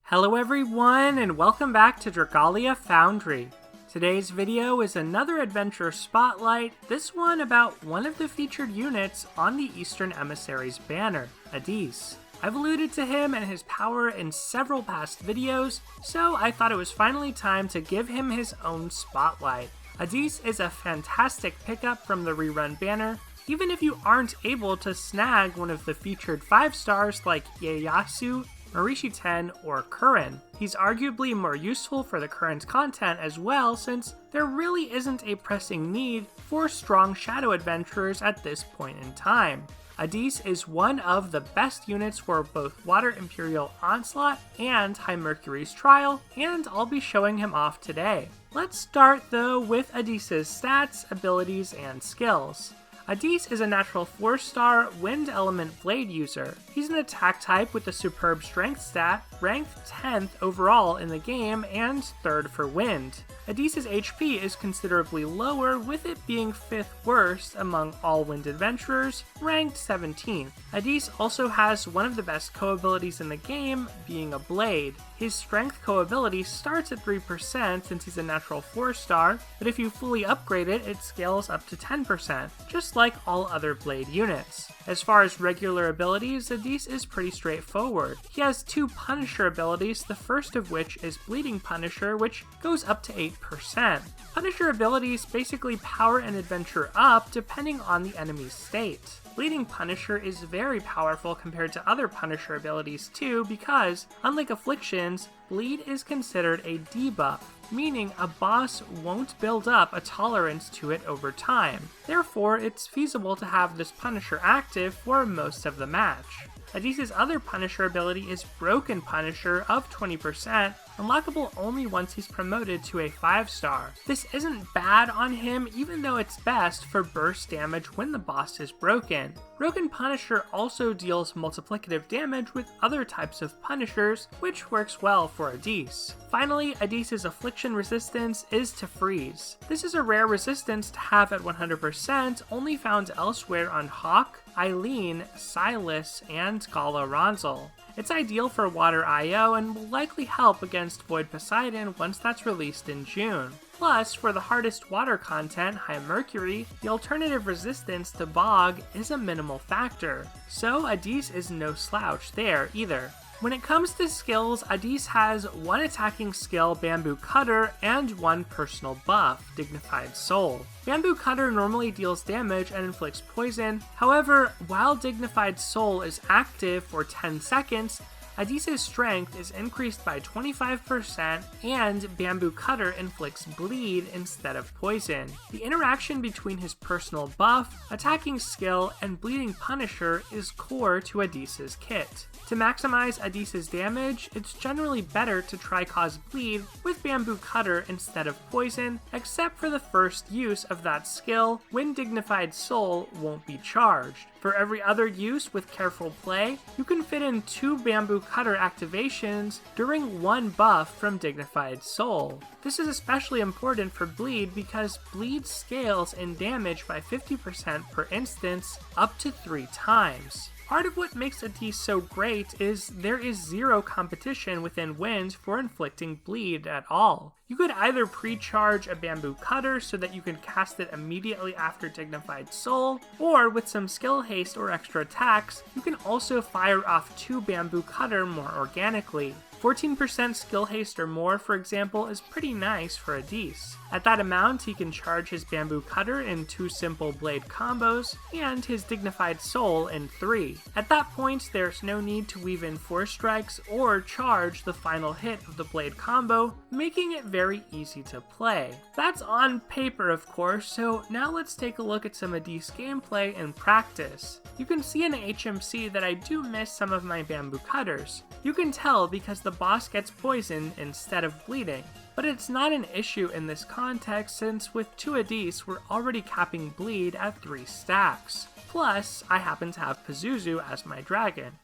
Hello everyone, and welcome back to Dragalia Foundry. Today's video is another adventure spotlight, this one about one of the featured units on the Eastern Emissaries banner, Addis. I've alluded to him and his power in several past videos, so I thought it was finally time to give him his own spotlight. Addis is a fantastic pickup from the rerun banner, even if you aren't able to snag one of the featured 5 stars like Ieyasu, Marishi 10, or Curran. He's arguably more useful for the current content as well, since there really isn't a pressing need for strong shadow adventurers at this point in time. Addis is one of the best units for both Water Imperial Onslaught and High Mercury's Trial, and I'll be showing him off today. Let's start though with Addis's stats, abilities, and skills. Addis is a natural 4-star Wind Element Blade user. He's an attack type with a superb strength stat, ranked 10th overall in the game and 3rd for Wind. Addis's HP is considerably lower, with it being 5th worst among all Wind adventurers, ranked 17th. Addis also has one of the best co-abilities in the game, being a Blade. His strength co-ability starts at 3% since he's a natural 4-star, but if you fully upgrade it, it scales up to 10%, just like all other Blade units. As far as regular abilities, Addis is pretty straightforward. He has 2 Punisher abilities, the first of which is Bleeding Punisher, which goes up to 8%. Punisher abilities basically power an adventure up depending on the enemy's state. Bleeding Punisher is very powerful compared to other Punisher abilities too, because, unlike Afflictions, Bleed is considered a debuff, meaning a boss won't build up a tolerance to it over time. Therefore, it's feasible to have this Punisher active for most of the match. Addis's other Punisher ability is Broken Punisher of 20%, unlockable only once he's promoted to a 5-star. This isn't bad on him, even though it's best for burst damage when the boss is broken. Broken Punisher also deals multiplicative damage with other types of Punishers, which works well for Addis. Finally, Addis's Affliction resistance is to freeze. This is a rare resistance to have at 100%, only found elsewhere on Hawk, Eileen, Silas, and Gala Ronzel. It's ideal for Water IO and will likely help against Void Poseidon once that's released in June. Plus, for the hardest water content, High Mercury, the alternative resistance to Bog is a minimal factor, so Addis is no slouch there either. When it comes to skills, Addis has 1 attacking skill, Bamboo Cutter, and 1 personal buff, Dignified Soul. Bamboo Cutter normally deals damage and inflicts poison, however, while Dignified Soul is active for 10 seconds, Addis's strength is increased by 25%, and Bamboo Cutter inflicts bleed instead of poison. The interaction between his personal buff, attacking skill, and bleeding Punisher is core to Addis's kit. To maximize Addis's damage, it's generally better to try cause bleed with Bamboo Cutter instead of poison, except for the first use of that skill, when Dignified Soul won't be charged. For every other use with careful play, you can fit in 2 Bamboo Cutter activations during 1 buff from Dignified Soul. This is especially important for Bleed because Bleed scales in damage by 50% per instance, up to 3 times. Part of what makes Addis so great is there is 0 competition within Wind for inflicting bleed at all. You could either pre-charge a Bamboo Cutter so that you can cast it immediately after Dignified Soul, or with some skill haste or extra attacks, you can also fire off 2 Bamboo Cutter more organically. 14% skill haste or more, for example, is pretty nice for Addis. At that amount, he can charge his Bamboo Cutter in 2 simple blade combos, and his Dignified Soul in 3. At that point, there's no need to weave in 4 strikes or charge the final hit of the blade combo, making it very easy to play. That's on paper, of course, so now let's take a look at some Addis gameplay in practice. You can see in HMC that I do miss some of my Bamboo Cutters. You can tell because the boss gets poisoned instead of bleeding. But it's not an issue in this context since with 2 Addis we're already capping bleed at 3 stacks. Plus, I happen to have Pazuzu as my dragon.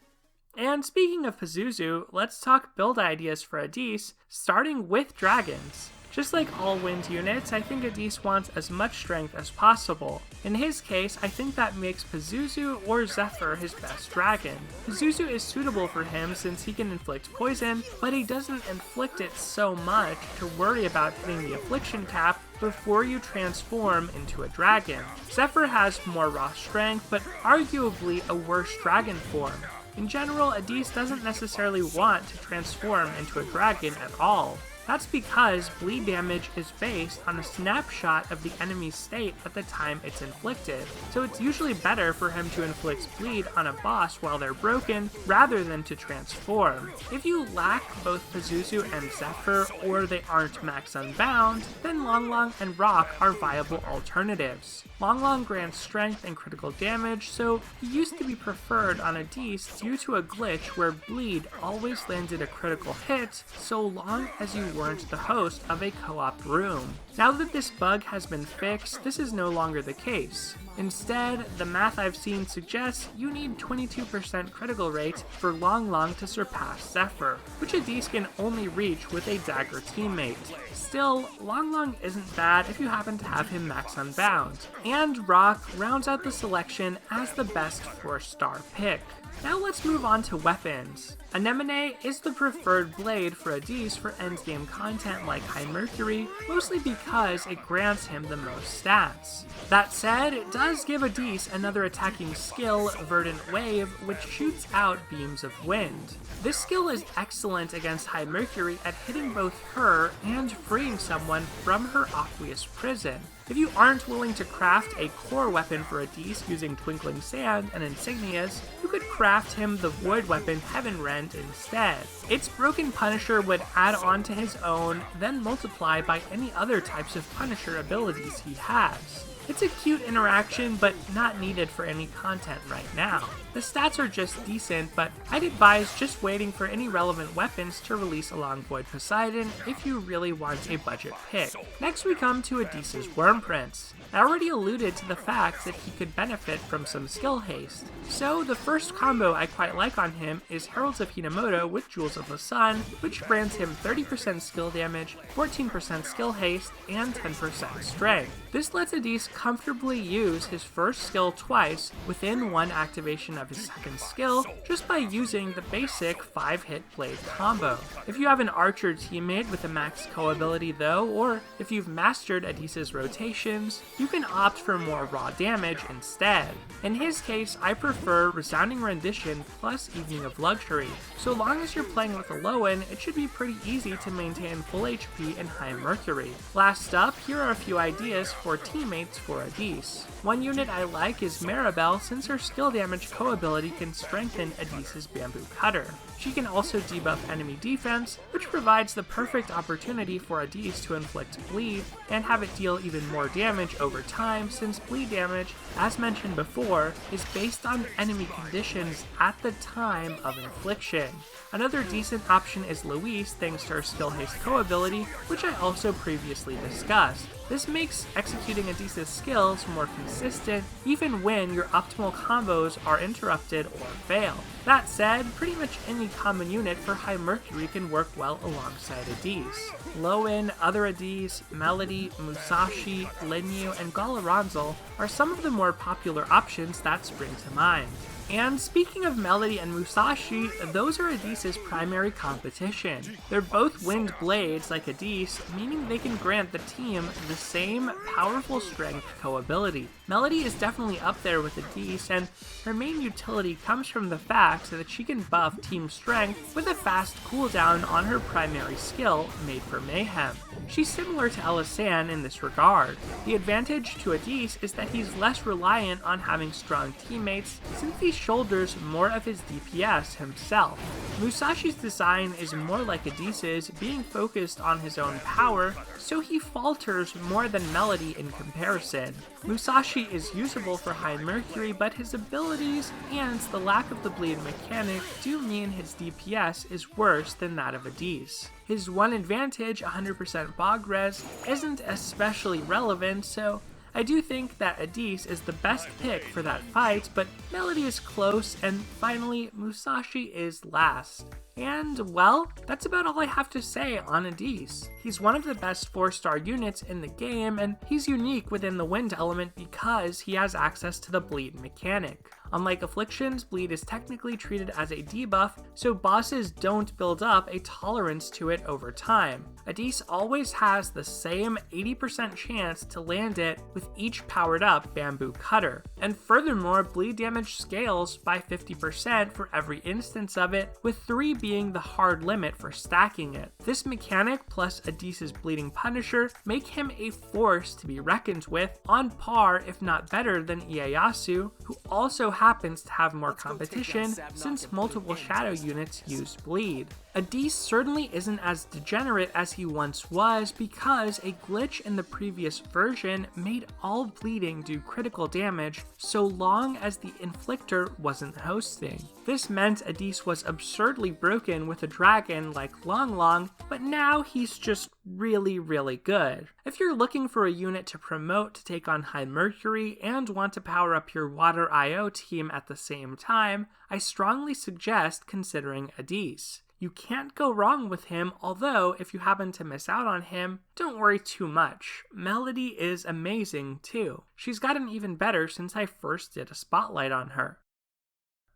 And speaking of Pazuzu, let's talk build ideas for Addis, starting with dragons. Just like all wind units, I think Addis wants as much strength as possible. In his case, I think that makes Pazuzu or Zephyr his best dragon. Pazuzu is suitable for him since he can inflict poison, but he doesn't inflict it so much to worry about hitting the affliction cap before you transform into a dragon. Zephyr has more raw strength, but arguably a worse dragon form. In general, Addis doesn't necessarily want to transform into a dragon at all. That's because bleed damage is based on a snapshot of the enemy's state at the time it's inflicted, so it's usually better for him to inflict bleed on a boss while they're broken rather than to transform. If you lack both Pazuzu and Zephyr, or they aren't max unbound, then Long Long and Rock are viable alternatives. Long Long grants strength and critical damage, so he used to be preferred on Addis due to a glitch where bleed always landed a critical hit so long as you weren't the host of a co-op room. Now that this bug has been fixed, this is no longer the case. Instead, the math I've seen suggests you need 22% critical rate for Long Long to surpass Zephyr, which Addis can only reach with a dagger teammate. Still, Long Long isn't bad if you happen to have him max unbound, and Rock rounds out the selection as the best 4-star pick. Now let's move on to weapons. Anemone is the preferred blade for Addis for endgame content like High Mercury, mostly because it grants him the most stats. That said, it does give Addis another attacking skill, Verdant Wave, which shoots out beams of wind. This skill is excellent against High Mercury at hitting both her and freeing someone from her aqueous prison. If you aren't willing to craft a core weapon for Addis using Twinkling Sand and Insignias, you could craft him the void weapon Heaven Rend instead. Its Broken Punisher would add on to his own, then multiply by any other types of Punisher abilities he has. It's a cute interaction, but not needed for any content right now. The stats are just decent, but I'd advise just waiting for any relevant weapons to release along Void Poseidon if you really want a budget pick. Next we come to Addis's Wyrmprints. I already alluded to the fact that he could benefit from some skill haste. So the first combo I quite like on him is Heralds of Hinamoto with Jewels of the Sun, which grants him 30% skill damage, 14% skill haste, and 10% strength. This lets Addis comfortably use his first skill twice within one activation of his second skill just by using the basic 5-hit blade combo. If you have an archer teammate with a max co ability though, or if you've mastered Addis's rotations, you can opt for more raw damage instead. In his case, I prefer Resounding Rendition plus Evening of Luxury. So long as you're playing with a Lowen, it should be pretty easy to maintain full HP in High Mercury. Last up, here are a few ideas for teammates for Addis. One unit I like is Maribel since her skill damage co-ability can strengthen Addis's Bamboo Cutter. She can also debuff enemy defense, which provides the perfect opportunity for Addis to inflict bleed and have it deal even more damage over time since bleed damage, as mentioned before, is based on enemy conditions at the time of infliction. Another decent option is Louise thanks to her skill haste co-ability, which I also previously discussed. This makes executing Addis's skills more consistent even when your optimal combos are interrupted or fail. That said, pretty much any common unit for High Mercury can work well alongside Addis. Lowen, other Addis, Melody, Musashi, Linyu, and Galaranzel are some of the more popular options that spring to mind. And speaking of Melody and Musashi, those are Addis's primary competition. They're both wind blades like Addis, meaning they can grant the team the same powerful strength co-ability. Melody is definitely up there with Addis, and her main utility comes from the fact that she can buff team strength with a fast cooldown on her primary skill, Made for Mayhem. She's similar to Elisan in this regard. The advantage to Addis is that he's less reliant on having strong teammates since he shoulders more of his DPS himself. Musashi's design is more like Addis's, being focused on his own power, so he falters more than Melody in comparison. Musashi is usable for High Mercury, but his abilities and the lack of the bleed mechanic do mean his DPS is worse than that of Addis. His one advantage, 100% Bog Res, isn't especially relevant, so I do think that Addis is the best pick for that fight, but Melody is close, and finally, Musashi is last. And, well, that's about all I have to say on Addis. He's one of the best 4-star units in the game, and he's unique within the wind element because he has access to the bleed mechanic. Unlike Afflictions, bleed is technically treated as a debuff, so bosses don't build up a tolerance to it over time. Addis always has the same 80% chance to land it with each powered up bamboo cutter. And furthermore, bleed damage scales by 50% for every instance of it, with 3 being the hard limit for stacking it. This mechanic plus Addis's bleeding punisher make him a force to be reckoned with, on par if not better than Ieyasu, who also happens to have more competition since multiple shadow units use bleed. Addis certainly isn't as degenerate as he once was because a glitch in the previous version made all bleeding do critical damage so long as the inflictor wasn't hosting. This meant Addis was absurdly broken with a dragon like Long Long, but now he's just really good. If you're looking for a unit to promote to take on High Mercury and want to power up your Water IO team at the same time, I strongly suggest considering Addis. You can't go wrong with him, although if you happen to miss out on him, don't worry too much. Melody is amazing too. She's gotten even better since I first did a spotlight on her.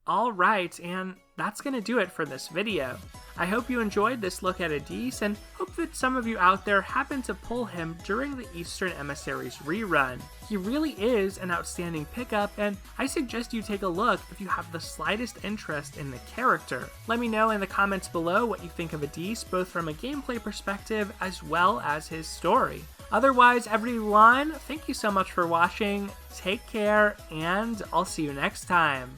Alright, and that's gonna do it for this video. I hope you enjoyed this look at Addis and hope that some of you out there happen to pull him during the Eastern Emissaries rerun. He really is an outstanding pickup, and I suggest you take a look if you have the slightest interest in the character. Let me know in the comments below what you think of Addis, both from a gameplay perspective as well as his story. Otherwise, everyone, thank you so much for watching, take care, and I'll see you next time.